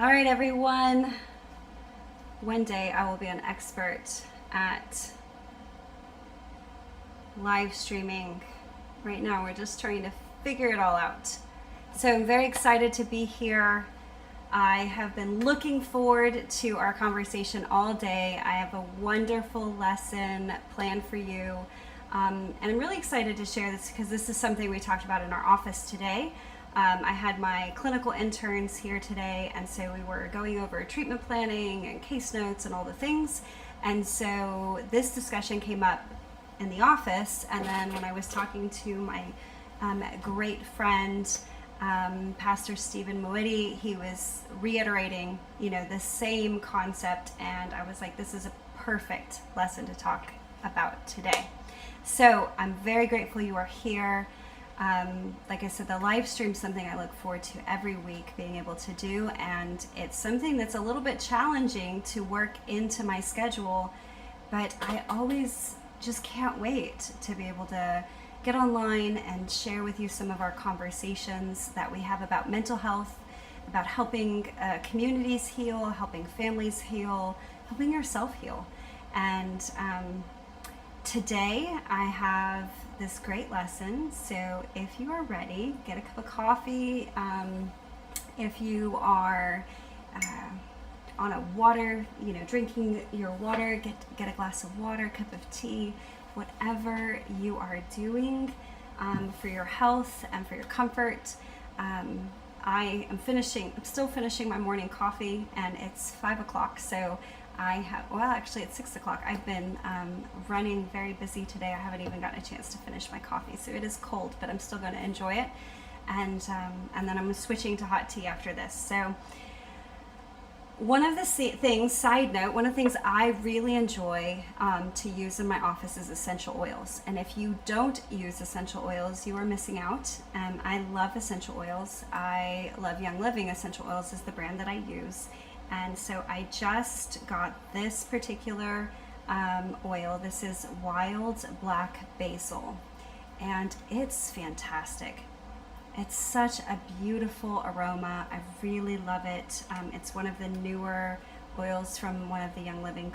All right, everyone. One day I will be an expert at live streaming. Right now, we're just trying to figure it all out. So I'm very excited to be here. I have been looking forward to our conversation all day. I have a wonderful lesson planned for you. And I'm really excited to share this because this is something we talked about in our office today. I had my clinical interns here today, and so we were going over treatment planning and case notes and all the things. And so this discussion came up in the office, and then when I was talking to my great friend, Pastor Stephen Moetti, he was reiterating, the same concept, and I was like, this is a perfect lesson to talk about today. So I'm very grateful you are here. Like I said, the live stream is something I look forward to every week being able to do, and it's something that's a little bit challenging to work into my schedule, but I always just can't wait to be able to get online and share with you some of our conversations that we have about mental health, about helping communities heal, helping families heal, helping yourself heal. And today I have this great lesson. So if you are ready, get a cup of coffee. If you are on a water, drinking your water, get a glass of water, cup of tea, whatever you are doing for your health and for your comfort. I'm still finishing my morning coffee, and it's 5 o'clock. So actually it's 6 o'clock. I've been running very busy today. I haven't even gotten a chance to finish my coffee. So it is cold, but I'm still going to enjoy it. And then I'm switching to hot tea after this. So one of the things I really enjoy to use in my office is essential oils. And if you don't use essential oils, you are missing out. I love essential oils. I love Young Living Essential Oils is the brand that I use. And so I just got this particular oil. This is Wild Black Basil, and it's fantastic. It's such a beautiful aroma. I really love it. It's one of the newer oils from one of the Young Living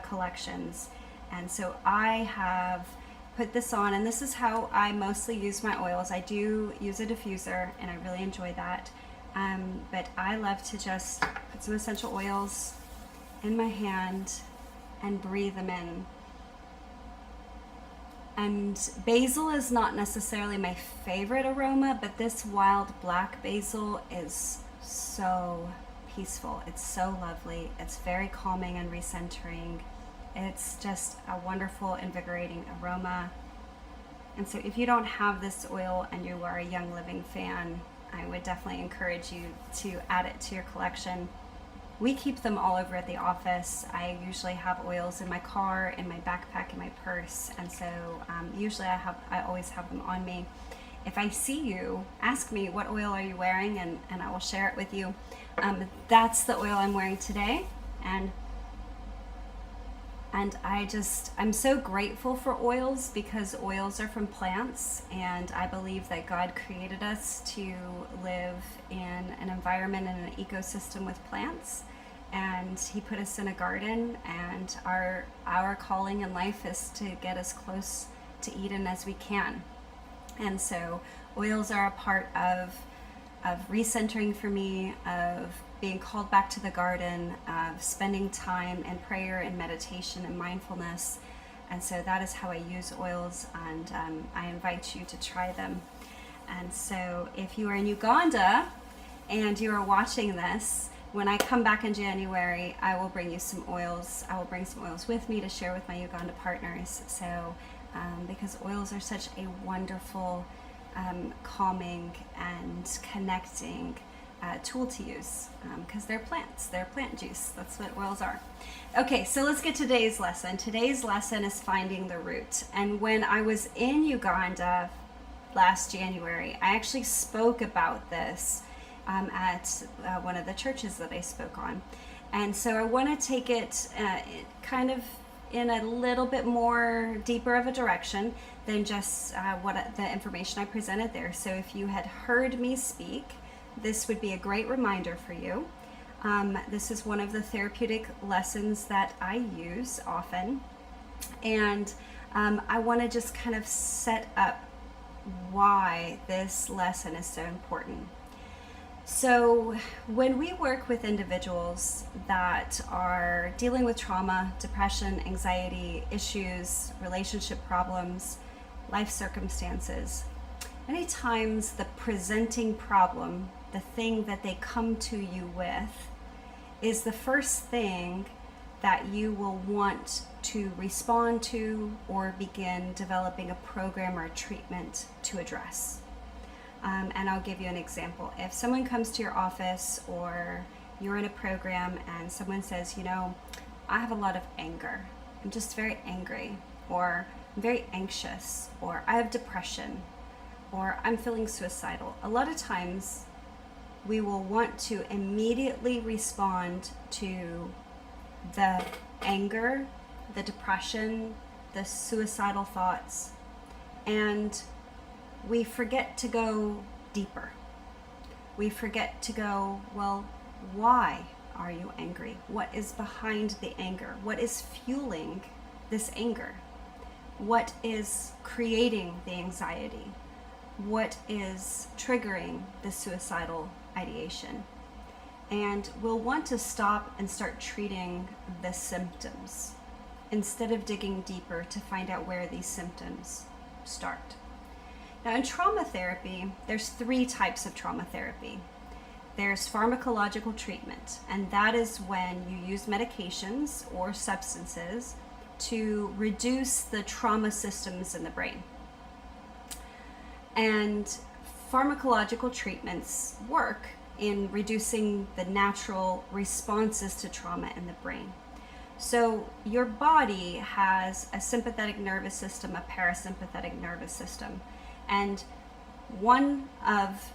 collections. And so I have put this on, and this is how I mostly use my oils. I do use a diffuser, and I really enjoy that. But I love to just put some essential oils in my hand and breathe them in. And basil is not necessarily my favorite aroma, but this wild black basil is so peaceful. It's so lovely. It's very calming and recentering. It's just a wonderful, invigorating aroma. And so if you don't have this oil and you are a Young Living fan, I would definitely encourage you to add it to your collection. We keep them all over at the office. I usually have oils in my car, in my backpack, in my purse, and so usually I always have them on me. If I see you, ask me, what oil are you wearing, and I will share it with you. That's the oil I'm wearing today, and I'm so grateful for oils, because oils are from plants, and I believe that God created us to live in an environment and an ecosystem with plants, and He put us in a garden, and our calling in life is to get as close to Eden as we can. And so oils are a part of recentering for me, of being called back to the garden, of spending time in prayer and meditation and mindfulness. And so that is how I use oils, and I invite you to try them. And so if you are in Uganda and you are watching this, when I come back in January, I will bring you some oils. I will bring some oils with me to share with my Uganda partners. So because oils are such a wonderful calming and connecting tool to use, because they're plants. They're plant juice. That's what oils are. Okay, so let's get to today's lesson. Today's lesson is finding the root. And when I was in Uganda last January, I actually spoke about this at one of the churches that I spoke on. And so I want to take it kind of in a little bit more deeper of a direction than just the information I presented there. So if you had heard me speak, this would be a great reminder for you. This is one of the therapeutic lessons that I use often. And I want to just kind of set up why this lesson is so important. So, when we work with individuals that are dealing with trauma, depression, anxiety, issues, relationship problems, life circumstances, many times the presenting problem, the thing that they come to you with, is the first thing that you will want to respond to or begin developing a program or a treatment to address. And I'll give you an example. If someone comes to your office or you're in a program and someone says, I have a lot of anger. I'm just very angry, or I'm very anxious, or I have depression, or I'm feeling suicidal. A lot of times we will want to immediately respond to the anger, the depression, the suicidal thoughts, and we forget to go deeper. We forget to go, well, why are you angry? What is behind the anger? What is fueling this anger? What is creating the anxiety? What is triggering the suicidal ideation? And we'll want to stop and start treating the symptoms instead of digging deeper to find out where these symptoms start. Now, in trauma therapy, there's 3 types of trauma therapy. There's pharmacological treatment, and that is when you use medications or substances to reduce the trauma systems in the brain. And pharmacological treatments work in reducing the natural responses to trauma in the brain. So your body has a sympathetic nervous system, a parasympathetic nervous system. And one of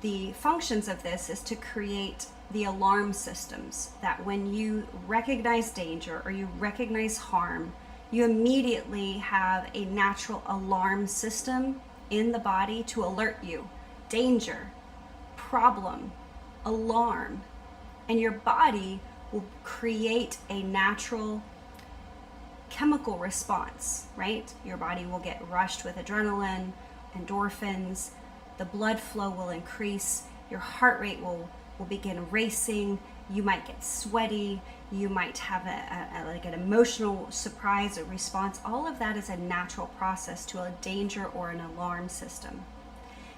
the functions of this is to create the alarm systems that when you recognize danger or you recognize harm, you immediately have a natural alarm system in the body to alert you. Danger, problem, alarm. And your body will create a natural chemical response, right? Your body will get rushed with adrenaline, endorphins, the blood flow will increase, your heart rate will begin racing, you might get sweaty, you might have like an emotional surprise or response. All of that is a natural process to a danger or an alarm system.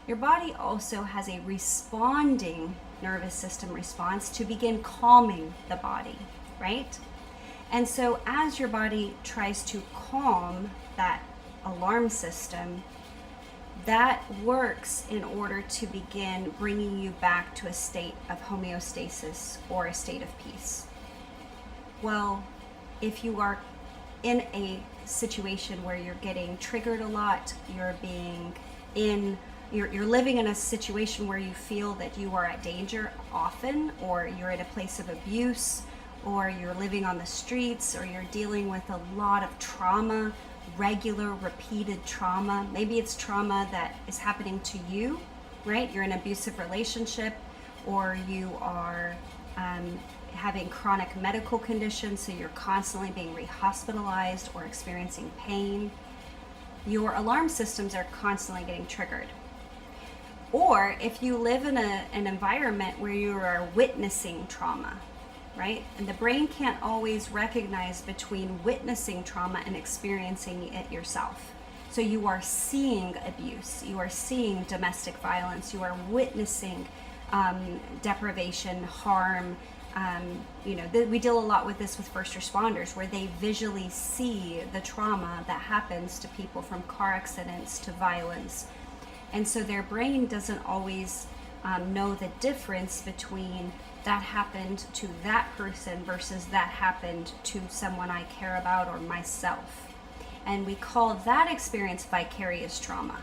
Your body also has a responding nervous system response to begin calming the body, right? And so as your body tries to calm that alarm system, that works in order to begin bringing you back to a state of homeostasis or a state of peace. Well, if you are in a situation where you're getting triggered a lot, you're living in a situation where you feel that you are at danger often, or you're in a place of abuse, or you're living on the streets, or you're dealing with a lot of trauma, regular, repeated trauma. Maybe it's trauma that is happening to you, right? You're in an abusive relationship, or you are having chronic medical conditions, so you're constantly being rehospitalized or experiencing pain. Your alarm systems are constantly getting triggered. Or if you live in an environment where you are witnessing trauma, right? And the brain can't always recognize between witnessing trauma and experiencing it yourself. So you are seeing abuse, you are seeing domestic violence, you are witnessing deprivation, harm. We deal a lot with this with first responders, where they visually see the trauma that happens to people, from car accidents to violence. And so their brain doesn't always know the difference between that happened to that person versus that happened to someone I care about or myself. And we call that experience vicarious trauma.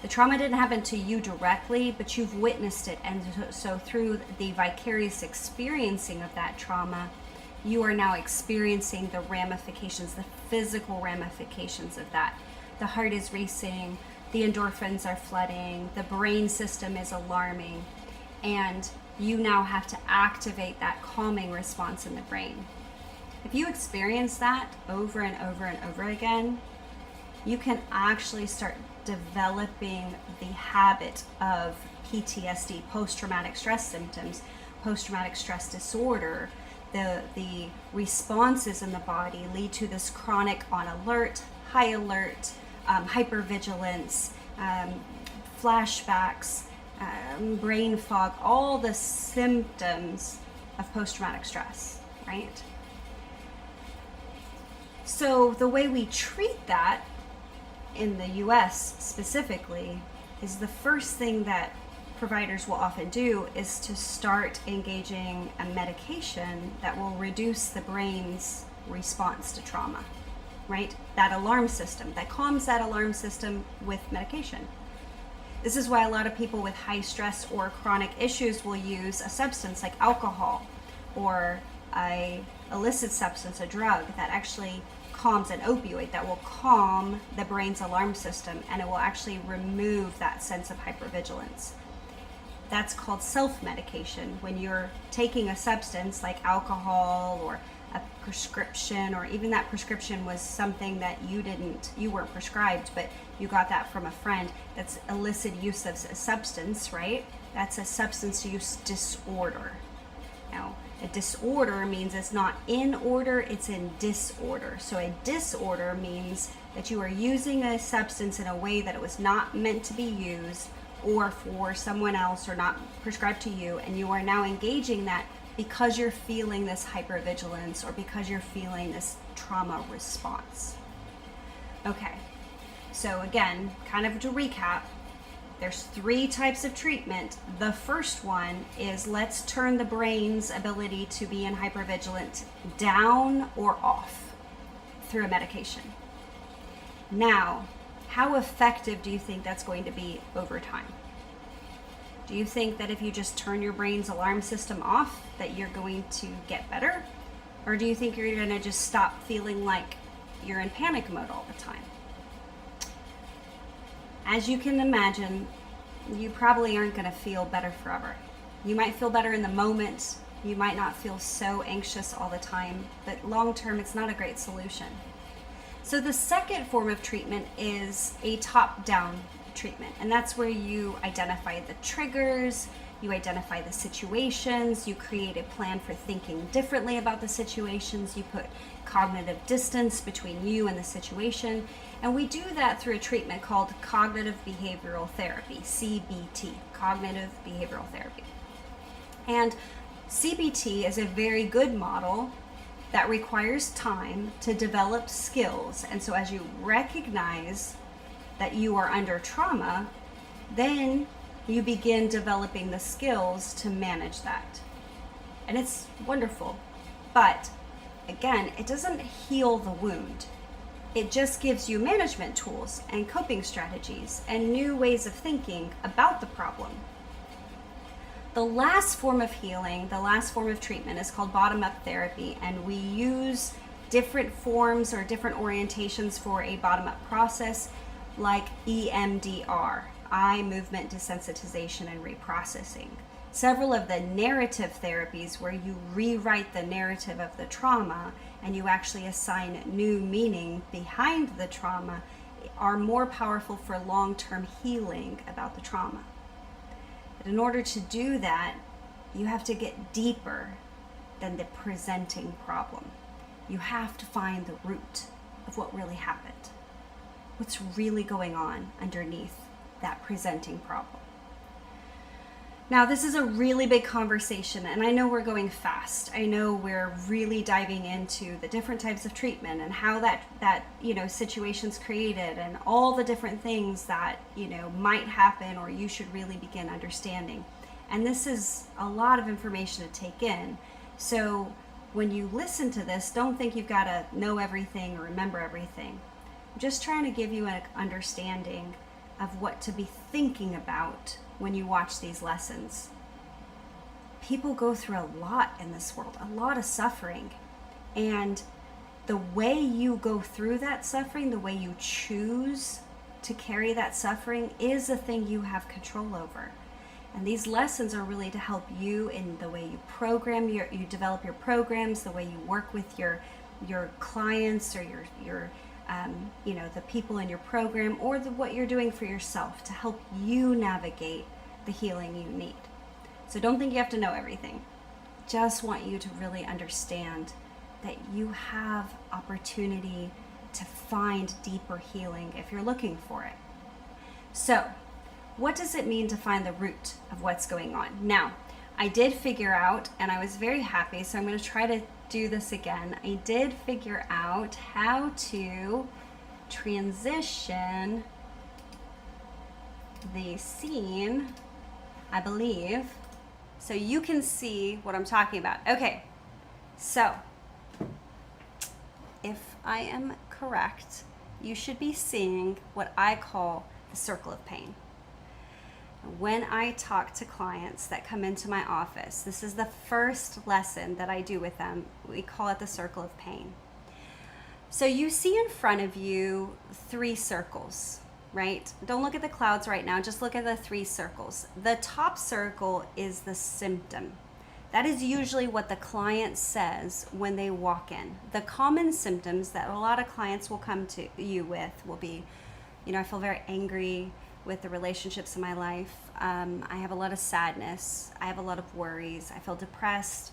The trauma didn't happen to you directly, but you've witnessed it. And so through the vicarious experiencing of that trauma, you are now experiencing the ramifications, the physical ramifications of that. The heart is racing, the endorphins are flooding, the brain system is alarming, and you now have to activate that calming response in the brain. If you experience that over and over and over again, you can actually start developing the habit of PTSD, post-traumatic stress symptoms, post-traumatic stress disorder. The responses in the body lead to this chronic on alert, high alert, hypervigilance, flashbacks, brain fog, all the symptoms of post-traumatic stress, right? So the way we treat that in the US specifically is the first thing that providers will often do is to start engaging a medication that will reduce the brain's response to trauma, right? That alarm system, that calms that alarm system with medication. This is why a lot of people with high stress or chronic issues will use a substance like alcohol or a illicit substance, a drug that actually calms, an opioid that will calm the brain's alarm system, and it will actually remove that sense of hypervigilance. That's called self-medication. When you're taking a substance like alcohol or a prescription, or even that prescription was something that you weren't prescribed, but you got that from a friend, that's illicit use of a substance, right? That's a substance use disorder. Now, a disorder means it's not in order, it's in disorder. So a disorder means that you are using a substance in a way that it was not meant to be used, or for someone else, or not prescribed to you, and you are now engaging that because you're feeling this hypervigilance or because you're feeling this trauma response. Okay, so again, kind of to recap, there's 3 types of treatment. The first one is let's turn the brain's ability to be in hypervigilance down or off through a medication. Now, how effective do you think that's going to be over time? Do you think that if you just turn your brain's alarm system off that you're going to get better? Or do you think you're going to just stop feeling like you're in panic mode all the time? As you can imagine, you probably aren't going to feel better forever. You might feel better in the moment. You might not feel so anxious all the time, but long term, it's not a great solution. So the second form of treatment is a top-down treatment, and that's where you identify the triggers, you identify the situations, you create a plan for thinking differently about the situations, you put cognitive distance between you and the situation, and we do that through a treatment called cognitive behavioral therapy, CBT, cognitive behavioral therapy. And CBT is a very good model that requires time to develop skills. And so as you recognize that you are under trauma, then you begin developing the skills to manage that. And it's wonderful. But again, it doesn't heal the wound. It just gives you management tools and coping strategies and new ways of thinking about the problem. The last form of healing, the last form of treatment is called bottom-up therapy, and we use different forms or different orientations for a bottom-up process like EMDR, eye movement desensitization and reprocessing. Several of the narrative therapies where you rewrite the narrative of the trauma and you actually assign new meaning behind the trauma are more powerful for long-term healing about the trauma. But in order to do that, you have to get deeper than the presenting problem. You have to find the root of what really happened. What's really going on underneath that presenting problem. Now, this is a really big conversation, and I know we're going fast. I know we're really diving into the different types of treatment and how that situation's created and all the different things that, might happen or you should really begin understanding. And this is a lot of information to take in. So when you listen to this, don't think you've got to know everything or remember everything. I'm just trying to give you an understanding of what to be thinking about when you watch these lessons. People go through a lot in this world, a lot of suffering. And the way you go through that suffering, the way you choose to carry that suffering is a thing you have control over. And these lessons are really to help you in the way you program you develop your programs, the way you work with your clients or your the people in your program, or what you're doing for yourself to help you navigate the healing you need. So don't think you have to know everything. Just want you to really understand that you have opportunity to find deeper healing if you're looking for it. So, what does it mean to find the root of what's going on? Now, I did figure out, and I was very happy, so I'm going to try to do this again. I did figure out how to transition the scene, I believe, so you can see what I'm talking about. Okay, so if I am correct, you should be seeing what I call the circle of pain. When I talk to clients that come into my office, this is the first lesson that I do with them. We call it the circle of pain. So you see in front of you 3 circles, right? Don't look at the clouds right now, just look at the 3 circles. The top circle is the symptom. That is usually what the client says when they walk in. The common symptoms that a lot of clients will come to you with will be, I feel very angry with the relationships in my life. I have a lot of sadness. I have a lot of worries. I feel depressed.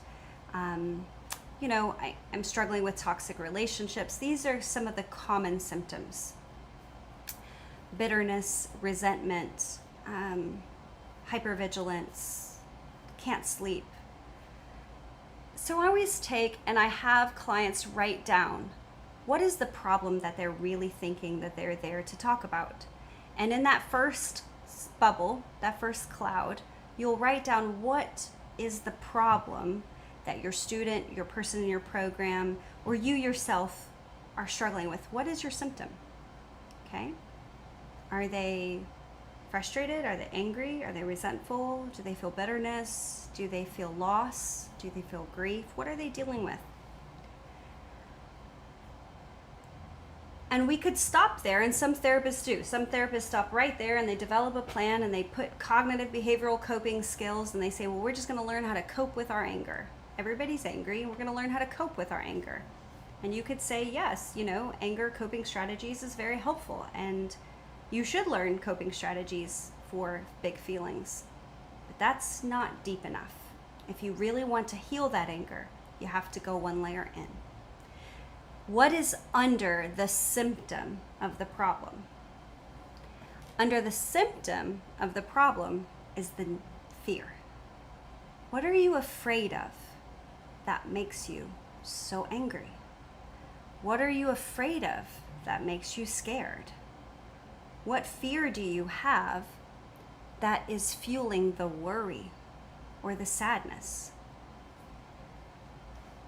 I'm struggling with toxic relationships. These are some of the common symptoms. Bitterness, resentment, hypervigilance, can't sleep. So I always take and I have clients write down what is the problem that they're really thinking that they're there to talk about. And in that first bubble, that first cloud, you'll write down what is the problem that your student, your person in your program, or you yourself are struggling with. What is your symptom? Okay? Are they frustrated? Are they angry? Are they resentful? Do they feel bitterness? Do they feel loss? Do they feel grief? What are they dealing with? And we could stop there, and some therapists do. Some therapists stop right there and they develop a plan and they put cognitive behavioral coping skills and they say, well, we're just going to learn how to cope with our anger. Everybody's angry and we're going to learn how to cope with our anger. And you could say, yes, anger coping strategies is very helpful and you should learn coping strategies for big feelings. But that's not deep enough. If you really want to heal that anger, you have to go one layer in. What is under the symptom of the problem? Under the symptom of the problem is the fear. What are you afraid of that makes you so angry? What are you afraid of that makes you scared? What fear do you have that is fueling the worry or the sadness?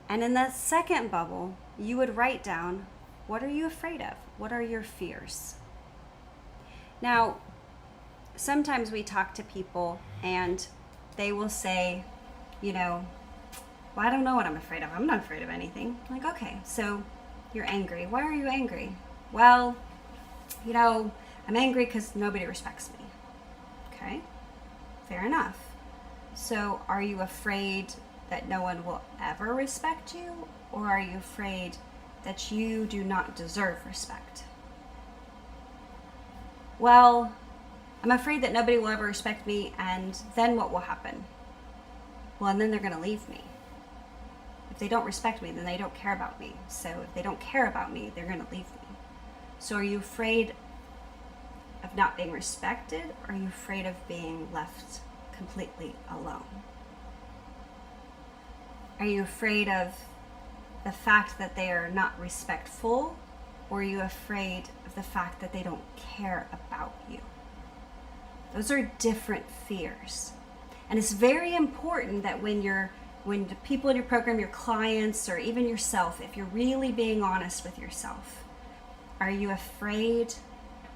And in that second bubble, you would write down, what are you afraid of? What are your fears? Now, sometimes we talk to people and they will say, well, I don't know what I'm afraid of. I'm not afraid of anything. I'm like, okay, so you're angry. Why are you angry? Well, I'm angry because nobody respects me. Okay, fair enough. So are you afraid that no one will ever respect you? Or are you afraid that you do not deserve respect? Well, I'm afraid that nobody will ever respect me, and then what will happen? Well, and then they're going to leave me. If they don't respect me, then they don't care about me. So if they don't care about me, they're going to leave me. So are you afraid of not being respected, or are you afraid of being left completely alone? Are you afraid of the fact that they are not respectful, or are you afraid of the fact that they don't care about you? Those are different fears. And it's very important that when the people in your program, your clients, or even yourself, if you're really being honest with yourself, are you afraid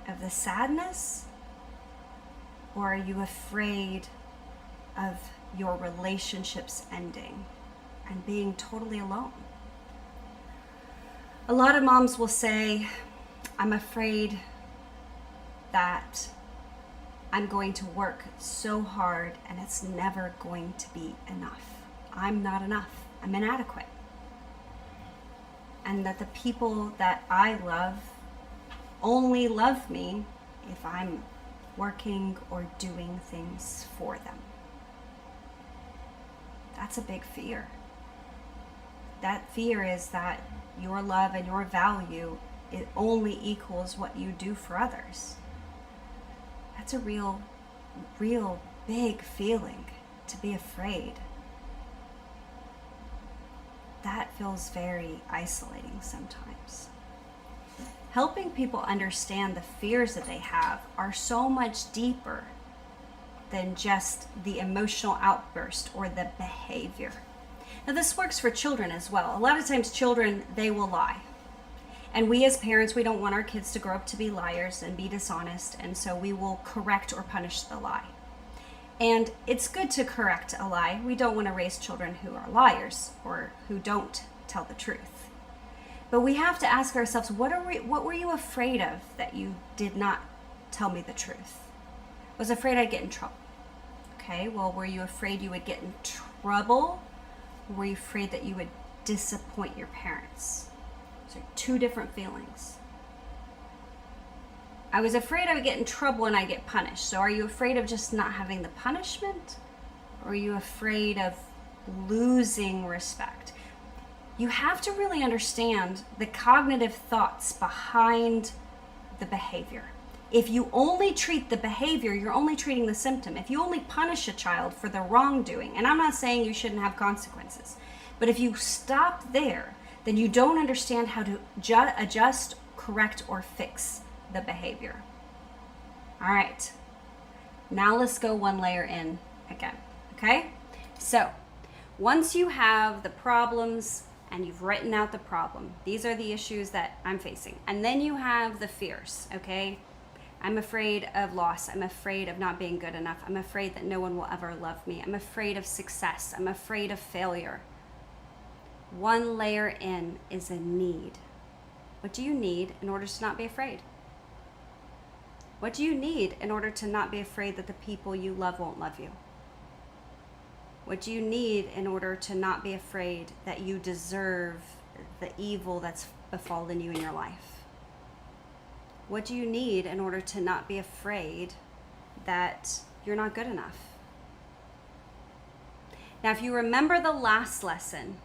of the sadness, or are you afraid of your relationships ending and being totally alone? A lot of moms will say, I'm afraid that I'm going to work so hard and it's never going to be enough. I'm not enough. I'm inadequate. And that the people that I love only love me if I'm working or doing things for them. That's a big fear. That fear is that your love and your value, it only equals what you do for others. That's a real big feeling, to be afraid. That feels very isolating sometimes. Helping people understand the fears that they have are so much deeper than just the emotional outburst or the behavior. Now this works for children as well. A lot of times children, they will lie. And we as parents, we don't want our kids to grow up to be liars and be dishonest, and so we will correct or punish the lie. And it's good to correct a lie. We don't want to raise children who are liars or who don't tell the truth. But we have to ask ourselves, what were you afraid of that you did not tell me the truth? I was afraid I'd get in trouble. Okay, well, were you afraid you would get in trouble? Or were you afraid that you would disappoint your parents? So two different feelings. I was afraid I would get in trouble and I'd get punished. So are you afraid of just not having the punishment? Or are you afraid of losing respect? You have to really understand the cognitive thoughts behind the behavior. If you only treat the behavior, you're only treating the symptom. If you only punish a child for the wrongdoing, and I'm not saying you shouldn't have consequences, but if you stop there, then you don't understand how to adjust, correct, or fix the behavior. All right, now let's go one layer in again, okay? So once you have the problems and you've written out the problem, these are the issues that I'm facing, and then you have the fears, okay? I'm afraid of loss. I'm afraid of not being good enough. I'm afraid that no one will ever love me. I'm afraid of success. I'm afraid of failure. One layer in is a need. What do you need in order to not be afraid? What do you need in order to not be afraid that the people you love won't love you? What do you need in order to not be afraid that you deserve the evil that's befallen you in your life? What do you need in order to not be afraid that you're not good enough? Now, if you remember the last lesson,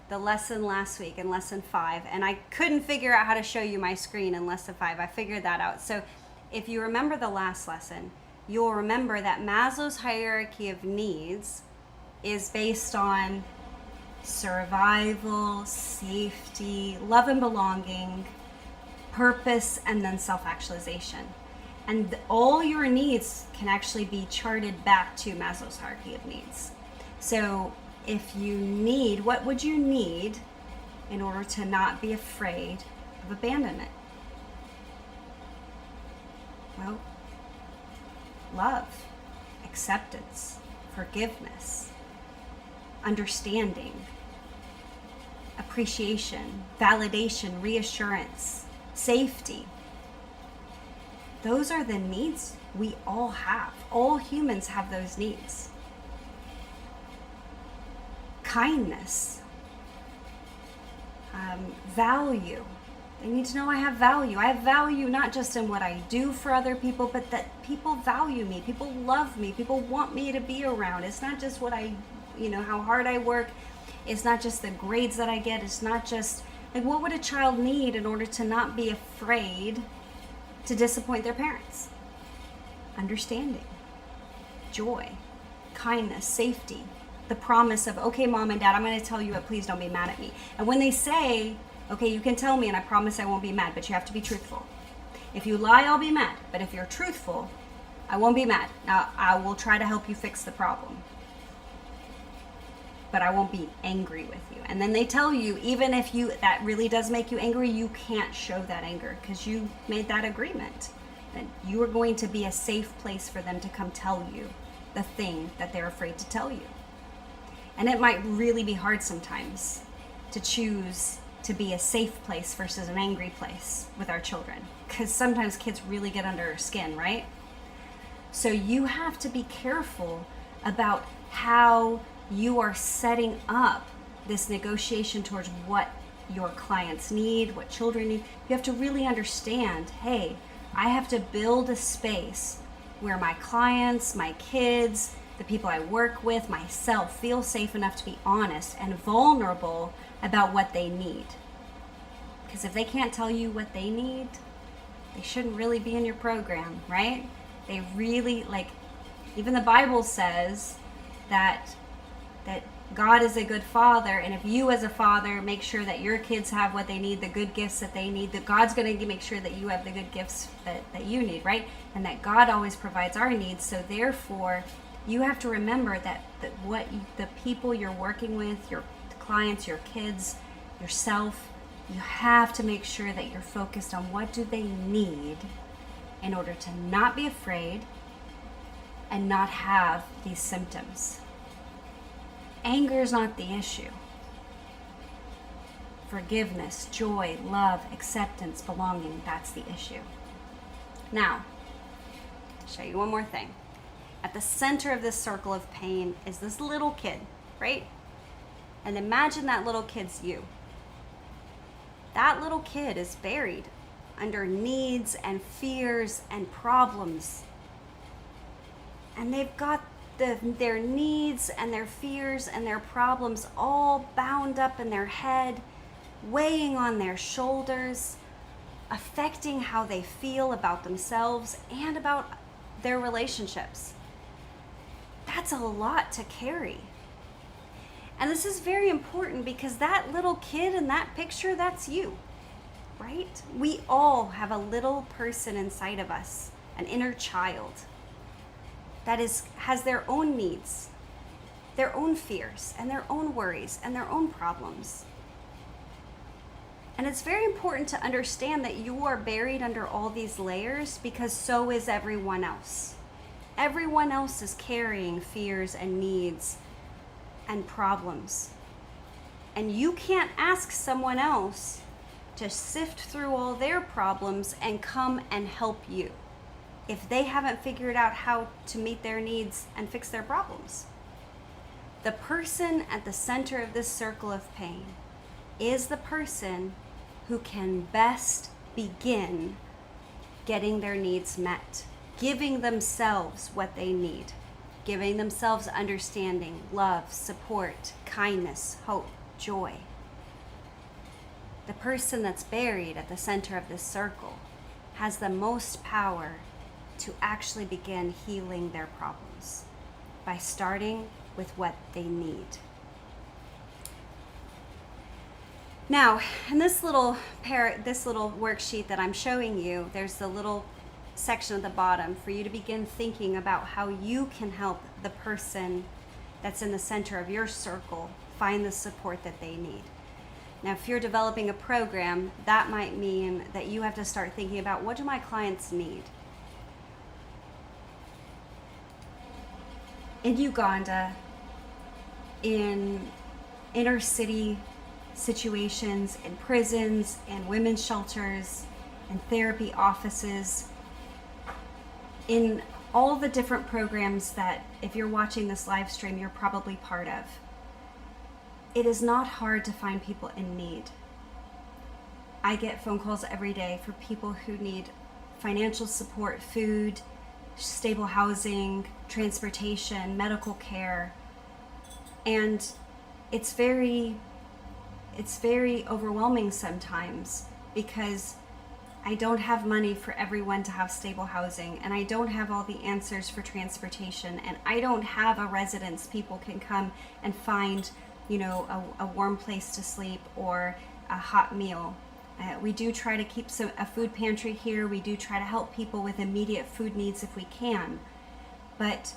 the lesson last week in lesson 5, and I couldn't figure out how to show you my screen in lesson 5. I figured that out. So if you remember the last lesson, you'll remember that Maslow's hierarchy of needs is based on survival, safety, love and belonging, purpose, and then self-actualization. And all your needs can actually be charted back to Maslow's hierarchy of needs. So if you need, what would you need in order to not be afraid of abandonment? Well, love, acceptance, forgiveness, understanding, appreciation, validation, reassurance, safety. Those are the needs we all have. All humans have those needs. Kindness, value. They need to know I have value. I have value not just in what I do for other people, but that people value me. People love me. People want me to be around. It's not just what I, how hard I work. It's not just the grades that I get. It's not just, like, what would a child need in order to not be afraid to disappoint their parents? Understanding, joy, kindness, safety, the promise of, okay, mom and dad, I'm going to tell you, but please don't be mad at me. And when they say, okay, you can tell me and I promise I won't be mad, but you have to be truthful. If you lie, I'll be mad. But if you're truthful, I won't be mad. Now, I will try to help you fix the problem, but I won't be angry with you. And then they tell you, even if that really does make you angry, you can't show that anger because you made that agreement that you are going to be a safe place for them to come tell you the thing that they're afraid to tell you. And it might really be hard sometimes to choose to be a safe place versus an angry place with our children, because sometimes kids really get under our skin, right? So you have to be careful about how you are setting up this negotiation towards what your clients need, what children need. You have to really understand, hey, I have to build a space where my clients, my kids, the people I work with, myself feel safe enough to be honest and vulnerable about what they need. Because if they can't tell you what they need, they shouldn't really be in your program, right? They really, like, even the Bible says that God is a good father, and if you as a father make sure that your kids have what they need, the good gifts that they need, that God's going to make sure that you have the good gifts that you need, right? And that God always provides our needs. So therefore, you have to remember that the people you're working with, your clients, your kids, yourself, you have to make sure that you're focused on what do they need in order to not be afraid and not have these symptoms. Anger is not the issue. Forgiveness, joy, love, acceptance, belonging, that's the issue. Now, I'll show you one more thing. At the center of this circle of pain is this little kid, right? And imagine that little kid's you. That little kid is buried under needs and fears and problems. And they've got their needs and their fears and their problems all bound up in their head, weighing on their shoulders, affecting how they feel about themselves and about their relationships. That's a lot to carry. And this is very important because that little kid in that picture, that's you, right? We all have a little person inside of us, an inner child that has their own needs, their own fears, and their own worries, and their own problems. And it's very important to understand that you are buried under all these layers because so is everyone else. Everyone else is carrying fears and needs and problems. And you can't ask someone else to sift through all their problems and come and help you if they haven't figured out how to meet their needs and fix their problems. The person at the center of this circle of pain is the person who can best begin getting their needs met, giving themselves what they need, giving themselves understanding, love, support, kindness, hope, joy. The person that's buried at the center of this circle has the most power to actually begin healing their problems by starting with what they need. Now, in this little worksheet that I'm showing you, there's the little section at the bottom for you to begin thinking about how you can help the person that's in the center of your circle find the support that they need. Now, if you're developing a program, that might mean that you have to start thinking about, what do my clients need? In Uganda, in inner city situations, in prisons, in women's shelters, in therapy offices, in all the different programs that, if you're watching this live stream, you're probably part of, it is not hard to find people in need. I get phone calls every day for people who need financial support, food, stable housing, transportation, medical care. And it's very overwhelming sometimes because I don't have money for everyone to have stable housing, and I don't have all the answers for transportation, and I don't have a residence people can come and find, a warm place to sleep or a hot meal. We do try to keep a food pantry here. We do try to help people with immediate food needs if we can. But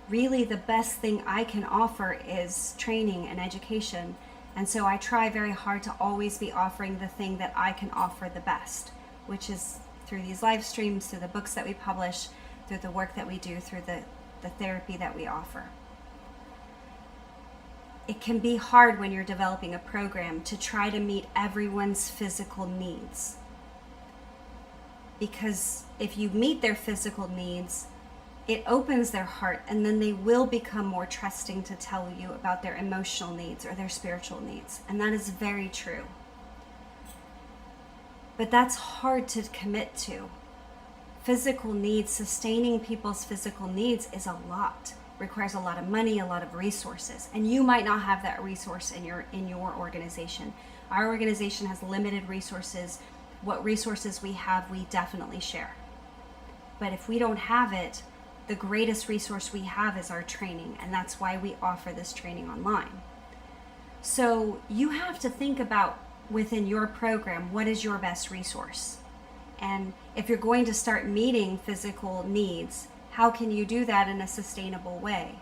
really the best thing I can offer is training and education. And so I try very hard to always be offering the thing that I can offer the best, which is through these live streams, through the books that we publish, through the work that we do, through the therapy that we offer. It can be hard when you're developing a program to try to meet everyone's physical needs. Because if you meet their physical needs, it opens their heart, and then they will become more trusting to tell you about their emotional needs or their spiritual needs. And that is very true. But that's hard to commit to. Physical needs, sustaining people's physical needs is a lot. Requires a lot of money, a lot of resources. And you might not have that resource in your organization. Our organization has limited resources. What resources we have, we definitely share. But if we don't have it, the greatest resource we have is our training, and that's why we offer this training online. So you have to think about within your program, what is your best resource? And if you're going to start meeting physical needs, how can you do that in a sustainable way?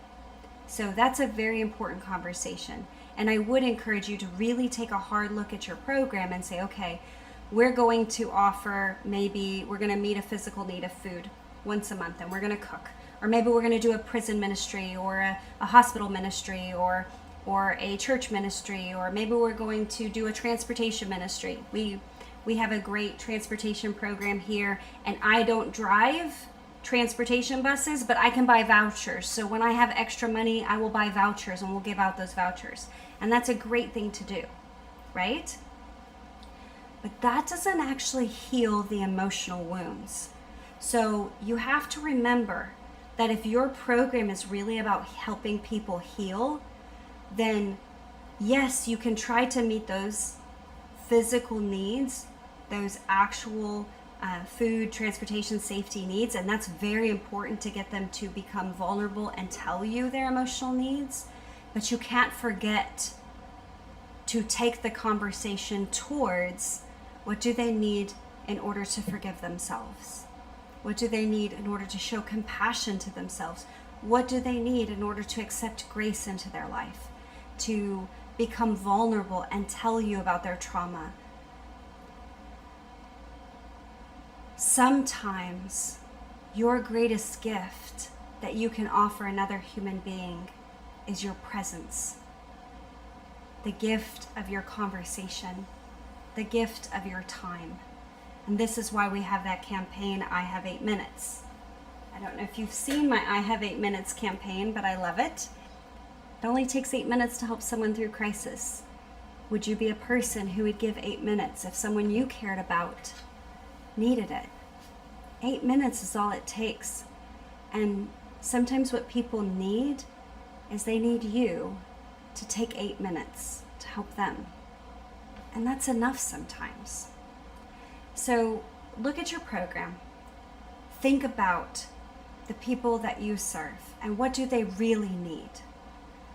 So that's a very important conversation. And I would encourage you to really take a hard look at your program and say, okay, we're going to offer, maybe we're going to meet a physical need of food once a month, and we're going to cook. Or maybe we're going to do a prison ministry, or a hospital ministry, or a church ministry, or maybe we're going to do a transportation ministry. We have a great transportation program here, and I don't drive transportation buses, but I can buy vouchers. So when I have extra money, I will buy vouchers, and we'll give out those vouchers. And that's a great thing to do, right? But that doesn't actually heal the emotional wounds. So you have to remember that if your program is really about helping people heal, then yes, you can try to meet those physical needs, those actual food, transportation, safety needs, and that's very important to get them to become vulnerable and tell you their emotional needs. But you can't forget to take the conversation towards what do they need in order to forgive themselves? What do they need in order to show compassion to themselves? What do they need in order to accept grace into their life? To become vulnerable and tell you about their trauma? Sometimes your greatest gift that you can offer another human being is your presence. The gift of your conversation, the gift of your time. And this is why we have that campaign, I Have 8 Minutes. I don't know if you've seen my I Have 8 Minutes campaign, but I love it. It only takes 8 minutes to help someone through crisis. Would you be a person who would give 8 minutes if someone you cared about needed it? 8 minutes is all it takes. And sometimes what people need is they need you to take 8 minutes to help them. And that's enough sometimes. So look at your program. Think about the people that you serve and what do they really need.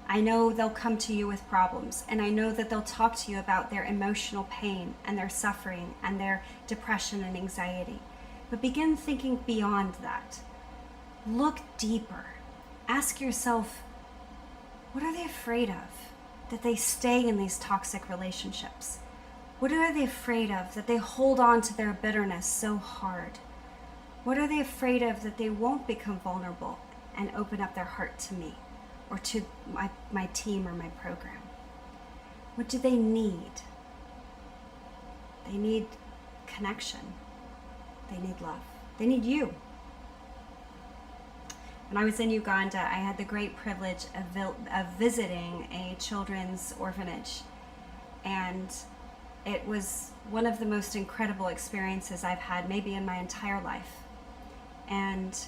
I know they'll come to you with problems, and I know that they'll talk to you about their emotional pain and their suffering and their depression and anxiety. But begin thinking beyond that. Look deeper. Ask yourself, what are they afraid of that they stay in these toxic relationships? What are they afraid of that they hold on to their bitterness so hard? What are they afraid of that they won't become vulnerable and open up their heart to me or to my team or my program? What do they need? They need connection. They need love. They need you. When I was in Uganda, I had the great privilege of visiting a children's orphanage, and it was one of the most incredible experiences I've had maybe in my entire life. And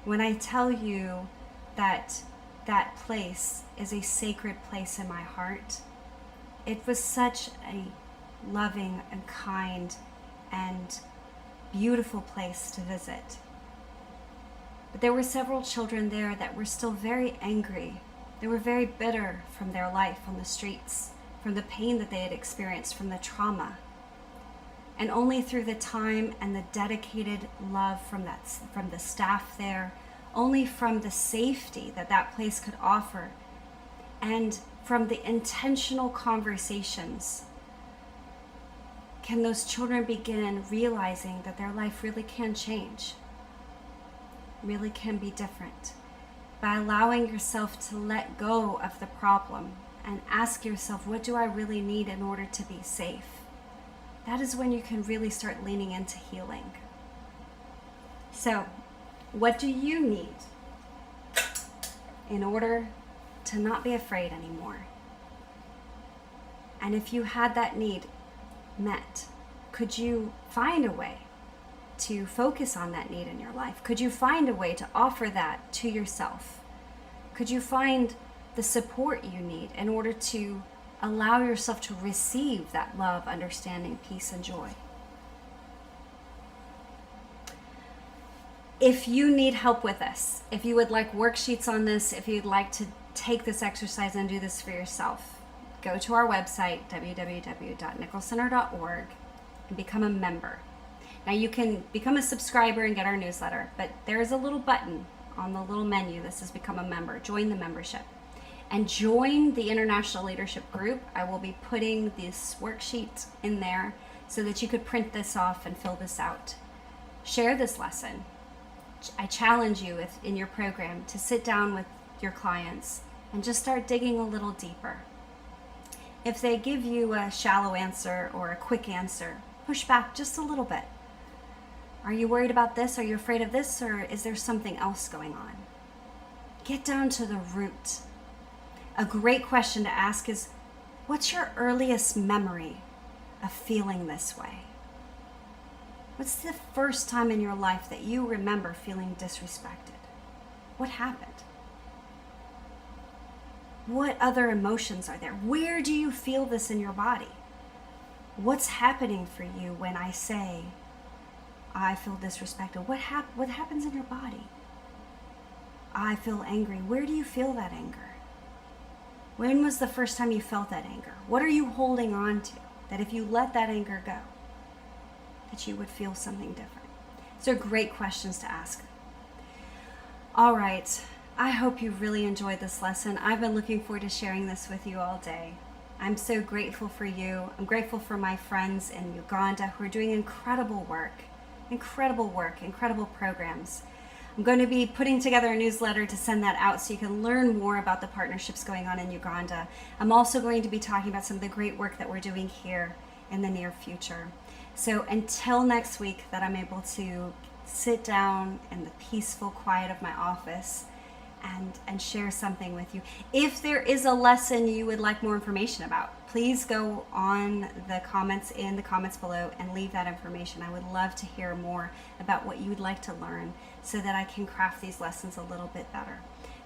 when I tell you that that place is a sacred place in my heart, it was such a loving and kind and beautiful place to visit. But there were several children there that were still very angry. They were very bitter from their life on the streets, from the pain that they had experienced, from the trauma. And only through the time and the dedicated love from the staff there, only from the safety that that place could offer, and from the intentional conversations, can those children begin realizing that their life really can change, really can be different, by allowing yourself to let go of the problem and ask yourself, what do I really need in order to be safe? That is when you can really start leaning into healing. So, what do you need in order to not be afraid anymore. And if you had that need met, could you find a way to focus on that need in your life? Could you find a way to offer that to yourself? Could you find the support you need in order to allow yourself to receive that love, understanding, peace, and joy? If you need help with this, if you would like worksheets on this, if you'd like to take this exercise and do this for yourself, go to our website, www.nicholscenter.org, and become a member. Now you can become a subscriber and get our newsletter, but there is a little button on the little menu that says become a member. Join the membership and join the International Leadership Group. I will be putting this worksheet in there so that you could print this off and fill this out. Share this lesson. I challenge you in your program to sit down with your clients and just start digging a little deeper. If they give you a shallow answer or a quick answer, push back just a little bit. Are you worried about this? Are you afraid of this? Or is there something else going on? Get down to the root. A great question to ask is, what's your earliest memory of feeling this way? What's the first time in your life that you remember feeling disrespected? What happened? What other emotions are there? Where do you feel this in your body? What's happening for you when I say, I feel disrespected? What happens in your body? I feel angry. Where do you feel that anger? When was the first time you felt that anger? What are you holding on to that if you let that anger go, that you would feel something different? These are great questions to ask. All right. I hope you really enjoyed this lesson. I've been looking forward to sharing this with you all day. I'm so grateful for you. I'm grateful for my friends in Uganda who are doing incredible work, incredible programs. I'm going to be putting together a newsletter to send that out so you can learn more about the partnerships going on in Uganda. I'm also going to be talking about some of the great work that we're doing here in the near future. So until next week that I'm able to sit down in the peaceful quiet of my office and share something with you. If there is a lesson you would like more information about, please go on the comments in the comments below and leave that information. I would love to hear more about what you would like to learn so that I can craft these lessons a little bit better.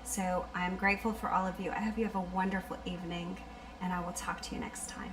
So I'm grateful for all of you. I hope you have a wonderful evening, and I will talk to you next time.